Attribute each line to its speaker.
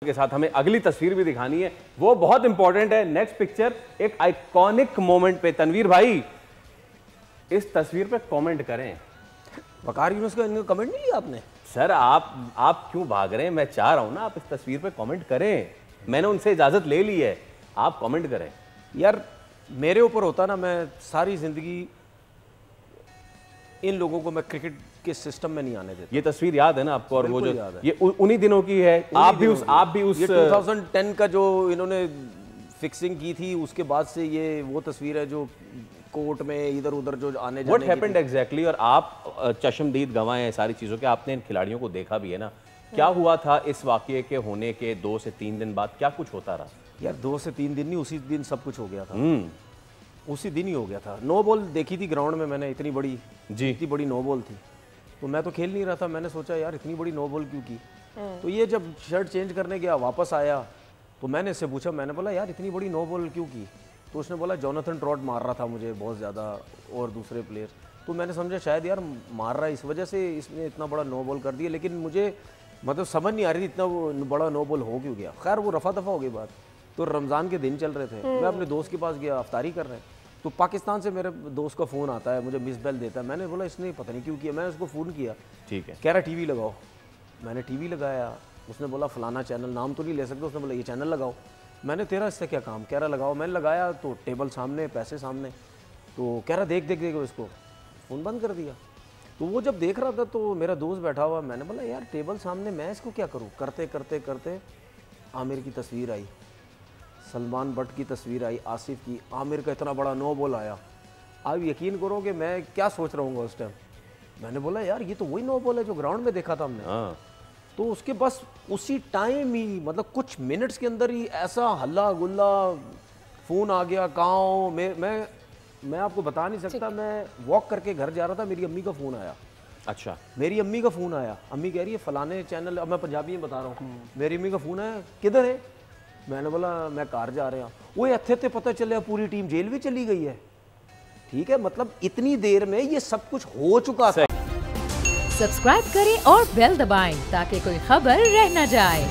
Speaker 1: के साथ हमें अगली तस्वीर भी दिखानी है, वो बहुत इंपॉर्टेंट है। नेक्स्ट पिक्चर एक आइकॉनिक मोमेंट पे। तनवीर भाई इस तस्वीर पे कमेंट करें।
Speaker 2: वकार यूनुस का इनका कमेंट नहीं लिया आपने?
Speaker 1: सर आप क्यों भाग रहे हैं? मैं चाह रहा हूं ना आप इस तस्वीर पे कमेंट करें। मैंने उनसे इजाजत ले ली है, आप कमेंट करें।
Speaker 2: यार मेरे ऊपर होता ना, मैं सारी जिंदगी इन लोगों को मैं क्रिकेट के सिस्टम में नहीं आने देता।
Speaker 1: ये तस्वीर याद है ना आपको? और वो जो
Speaker 2: याद है।
Speaker 1: ये उन्हीं दिनों की है। आप भी उस
Speaker 2: ये 2010 का जो इन्होंने फिक्सिंग की थी, उसके बाद से ये वो तस्वीर है जो कोर्ट में इधर उधर जो आने जाने।
Speaker 1: What happened exactly? और आप चश्मदीद गवाह हैं सारी चीजों के, आपने इन खिलाड़ियों को देखा भी है ना, क्या हुआ था इस वाकये के होने के 2 से 3 दिन बाद? क्या कुछ होता रहा?
Speaker 2: यार 2 से 3 दिन नहीं, उसी दिन सब कुछ हो गया था। उसी दिन ही हो गया था। नो बॉल देखी थी ग्राउंड में मैंने, इतनी बड़ी नो बॉल थी। तो मैं तो खेल नहीं रहा था, मैंने सोचा यार इतनी बड़ी नो बॉल क्यों की। तो ये जब शर्ट चेंज करने गया वापस आया तो मैंने इससे पूछा, मैंने बोला यार इतनी बड़ी नो बॉल क्यों की? तो उसने बोला जोनाथन ट्रॉट मार रहा था मुझे बहुत ज़्यादा और दूसरे प्लेयर। तो मैंने समझा शायद यार मार रहा है, इस वजह से इसने इतना बड़ा नो बॉल कर दिया। लेकिन मुझे मतलब समझ नहीं आ रही थी इतना बड़ा नो बॉल हो क्यों गया। खैर वो रफा दफ़ा हो गई बात। तो रमज़ान के दिन चल रहे थे, मैं अपने दोस्त के पास गया, अफ्तारी कर रहे हैं। तो पाकिस्तान से मेरे दोस्त का फ़ोन आता है, मुझे मिस बेल देता है। मैंने बोला इसने पता नहीं क्यों किया। मैंने उसको फ़ोन किया,
Speaker 1: ठीक है,
Speaker 2: कह रहा टीवी लगाओ। मैंने टीवी लगाया, उसने बोला फलाना चैनल, नाम तो नहीं ले सकते, उसने बोला ये चैनल लगाओ। मैंने तेरा इससे क्या काम? कह रहा लगाओ। मैंने लगाया तो टेबल सामने, पैसे सामने। तो कह रहा देख देख देख इसको, फ़ोन बंद कर दिया। तो वो जब देख रहा था तो मेरा दोस्त बैठा हुआ, मैंने बोला यार टेबल सामने, मैं इसको क्या करूँ? करते करते करते आमिर की तस्वीर आई, सलमान बट की तस्वीर आई, आसिफ की, आमिर का इतना बड़ा नो बॉल आया। आप यकीन करोगे मैं क्या सोच रहा हूँ उस टाइम? मैंने बोला यार ये तो वही नो बॉल है जो ग्राउंड में देखा था हमने। तो उसके बस उसी टाइम ही, मतलब कुछ मिनट्स के अंदर ही ऐसा हल्ला गुल्ला, फ़ोन आ गया। गाँव में मैं आपको बता नहीं सकता। मैं वॉक करके घर जा रहा था, मेरी अम्मी का फ़ोन आया।
Speaker 1: अच्छा,
Speaker 2: मेरी अम्मी का फ़ोन आया। अम्मी कह रही है फ़लाने चैनल, अब मैं पंजाबी में बता रहा हूँ। मेरी अम्मी का फ़ोन आया, किधर है? मैंने बोला मैं कार जा रहा हूँ। वो अच्छे थे, पता चला पूरी टीम जेल भी चली गई है। ठीक है, मतलब इतनी देर में ये सब कुछ हो चुका था।
Speaker 3: सब्सक्राइब करें और बेल दबाएं ताकि कोई खबर रह न जाए।